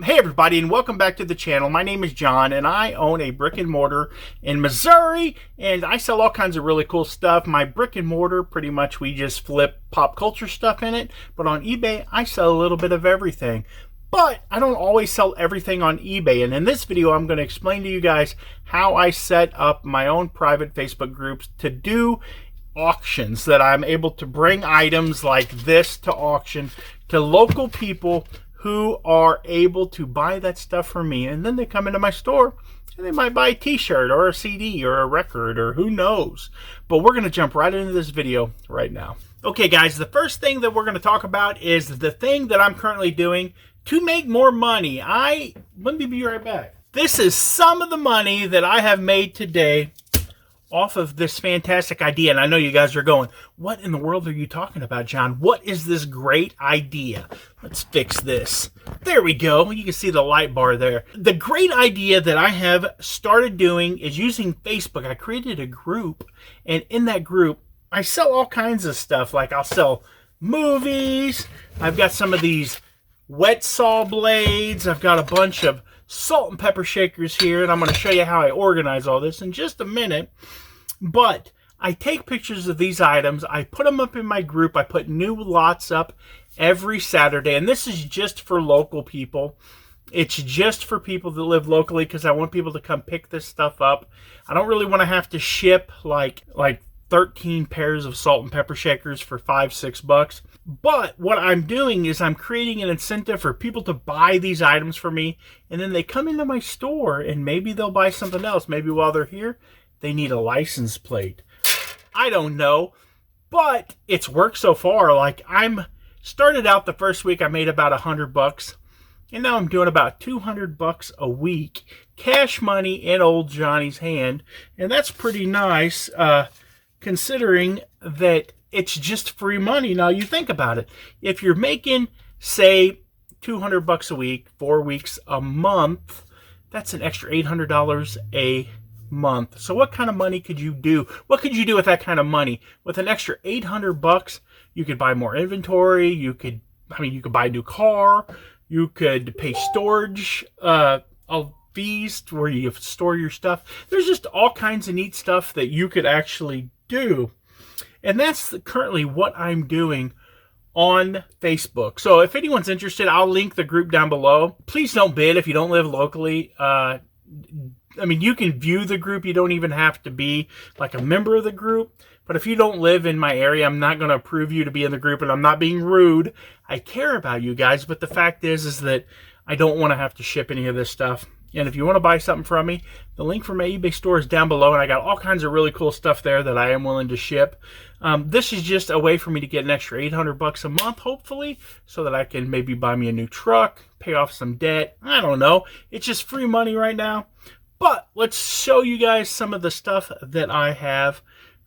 Hey everybody, and welcome back to the channel. My name is John and I own a brick and mortar in Missouri, and I sell all kinds of really cool stuff. My brick and mortar, pretty much we just flip pop culture stuff in it, but on eBay I sell a little bit of everything. But I don't always sell everything on eBay, and in this video I'm going to explain to you guys how I set up my own private Facebook groups to do auctions, that I'm able to bring items like this to auction to local people who are able to buy that stuff from me, and then they come into my store and they might buy a t-shirt or a CD or a record or who knows. But we're going to jump right into this video right now. Okay guys, the first thing that we're going to talk about is the thing that I'm currently doing to make more money. Let me be right back. This is some of the money that I have made today off of this fantastic idea. And I know you guys are going, what in the world are you talking about, John? What is this great idea? Let's fix this. There we go. You can see the light bar there. The great idea that I have started doing is using Facebook. I created a group, and in that group, I sell all kinds of stuff. Like I'll sell movies. I've got some of these wet saw blades. I've got a bunch of salt and pepper shakers here, and I'm going to show you how I organize all this in just a minute. But I take pictures of these items, I put them up in my group, I put new lots up every Saturday, and this is just for local people. It's just for people that live locally because I want people to come pick this stuff up. I don't really want to have to ship like 13 pairs of salt and pepper shakers for $5-6. But what I'm doing is I'm creating an incentive for people to buy these items for me, and then they come into my store and maybe they'll buy something else. Maybe while they're here they need a license plate. I don't know, but it's worked so far. Like I'm started out the first week I made about $100, and now I'm doing about $200 a week, cash money in old Johnny's hand, and that's pretty nice considering that it's just free money. Now you think about it. If you're making, say, $200 a week, 4 weeks a month, that's an extra $800 a month. So what kind of money could you do? What could you do with that kind of money? With an extra $800, you could buy more inventory. You could buy a new car. You could pay storage fees where you store your stuff. There's just all kinds of neat stuff that you could actually do. And that's currently what I'm doing on Facebook. So if anyone's interested, I'll link the group down below. Please don't bid if you don't live locally. You can view the group. You don't even have to be like a member of the group. But if you don't live in my area, I'm not going to approve you to be in the group, and I'm not being rude. I care about you guys, but the fact is that I don't want to have to ship any of this stuff. And if you want to buy something from me, the link for my eBay store is down below, and I got all kinds of really cool stuff there that I am willing to ship. This is just a way for me to get an extra $800 a month, hopefully, so that I can maybe buy me a new truck, pay off some debt. I don't know. It's just free money right now. But let's show you guys some of the stuff that I have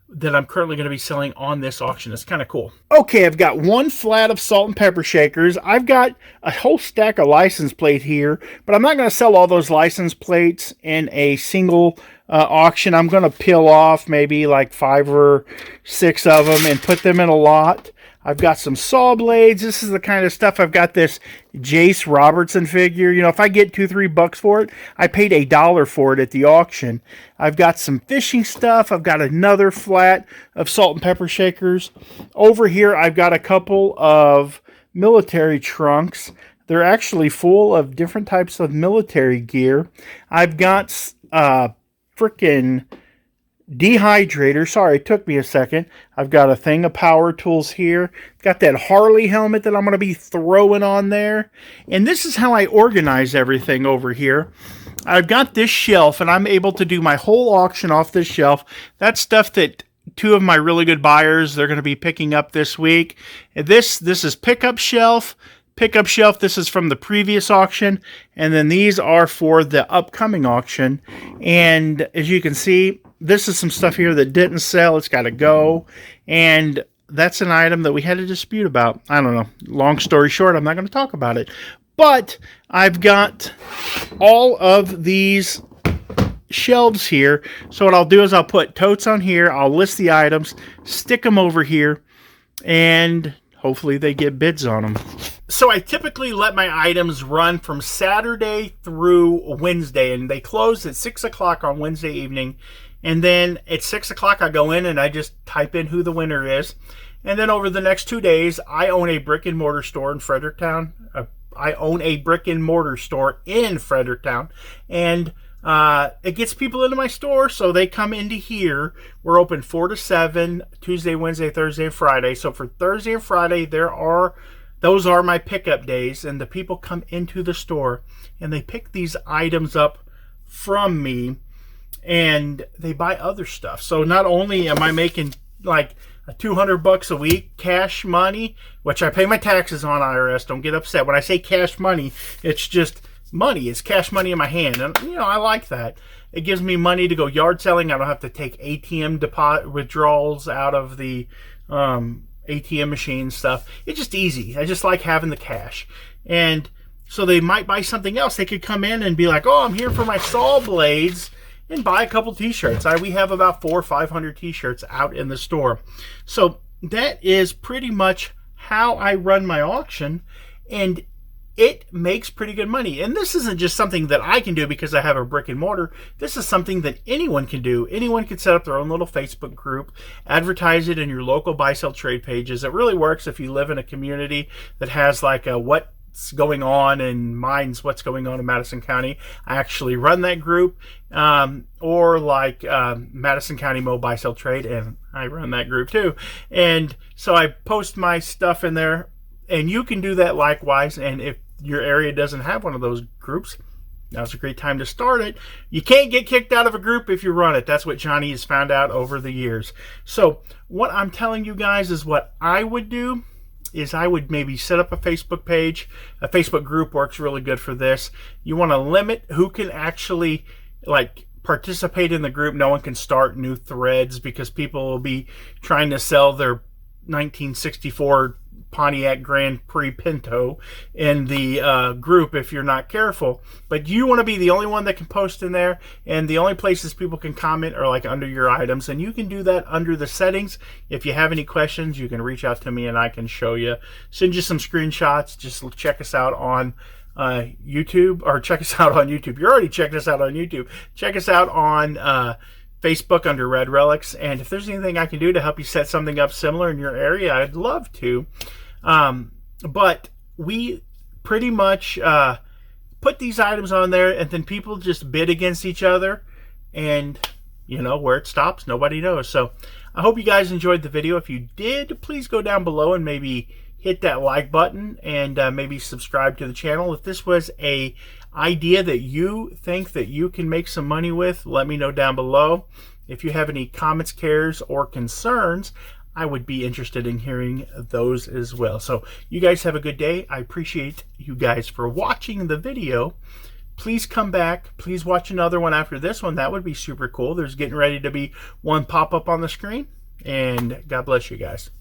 that I'm currently going to be selling on this auction. It's kind of cool. Okay, I've got one flat of salt and pepper shakers. I've got a whole stack of license plate here, but I'm not going to sell all those license plates in a single auction. I'm going to peel off maybe like 5 or 6 of them and put them in a lot. I've got some saw blades. This is the kind of stuff. I've got this Jace Robertson figure. You know, if I get $2-3 for it, I paid $1 for it at the auction. I've got some fishing stuff. I've got another flat of salt and pepper shakers. Over here, I've got a couple of military trunks. They're actually full of different types of military gear. I've got frickin' dehydrator. Sorry, it took me a second. I've got a thing of power tools here. Got that Harley helmet that I'm going to be throwing on there. And this is how I organize everything over here. I've got this shelf, and I'm able to do my whole auction off this shelf. That's stuff that 2 of my really good buyers, they're going to be picking up this week. And this is pickup shelf. Pickup shelf, this is from the previous auction, and then these are for the upcoming auction. And as you can see, this is some stuff here that didn't sell. It's got to go, and that's an item that we had a dispute about. I don't know. Long story short, I'm not going to talk about it. But I've got all of these shelves here. So what I'll do is I'll put totes on here. I'll list the items, stick them over here, and hopefully they get bids on them. So I typically let my items run from Saturday through Wednesday, and they close at 6 o'clock on Wednesday evening. And then at 6 o'clock, I go in and I just type in who the winner is. And then over the next 2 days, I own a brick and mortar store in Fredericktown. I own a brick and mortar store in Fredericktown. And it gets people into my store, so they come into here. We're open 4 to 7, Tuesday, Wednesday, Thursday, and Friday. So for Thursday and Friday, those are my pickup days, and the people come into the store and they pick these items up from me and they buy other stuff. So not only am I making like $200 a week cash money, which I pay my taxes on, IRS, don't get upset. When I say cash money, it's just money. It's cash money in my hand, and I like that. It gives me money to go yard selling. I don't have to take ATM deposit withdrawals out of the ATM machine stuff. It's just easy. I just like having the cash. And so they might buy something else. They could come in and be like, oh, I'm here for my saw blades, and buy a couple t-shirts. We have about 400 or 500 t-shirts out in the store. So that is pretty much how I run my auction, and it makes pretty good money. And this isn't just something that I can do because I have a brick and mortar. This is something that anyone can do. Anyone can set up their own little Facebook group, advertise it in your local buy-sell trade pages. It really works if you live in a community that has like a what's going on, and mine's what's going on in Madison County. I actually run that group, or like Madison County Mo Buy-Sell Trade, and I run that group too. And so I post my stuff in there, and you can do that likewise. And if your area doesn't have one of those groups, now's a great time to start it. You can't get kicked out of a group if you run it. That's what Johnny has found out over the years. So what I'm telling you guys is what I would do is I would maybe set up a Facebook page. A Facebook group works really good for this. You want to limit who can actually like participate in the group. No one can start new threads because people will be trying to sell their 1964 Pontiac Grand Prix Pinto in the group if you're not careful. But you want to be the only one that can post in there, and the only places people can comment are like under your items, and you can do that under the settings. If you have any questions, you can reach out to me and I can show you, send you some screenshots. Just check us out on YouTube, or check us out on YouTube. You already checked us out on YouTube. Check us out on Facebook under Red Relics, and if there's anything I can do to help you set something up similar in your area, I'd love to. But we pretty much put these items on there, and then people just bid against each other, and where it stops, nobody knows. So I hope you guys enjoyed the video. If you did, please go down below and maybe hit that like button, and maybe subscribe to the channel. If this was a idea that you think that you can make some money with, let me know down below. If you have any comments, cares, or concerns, I would be interested in hearing those as well. So you guys have a good day. I appreciate you guys for watching the video. Please come back. Please watch another one after this one. That would be super cool. There's getting ready to be one pop up on the screen. And God bless you guys.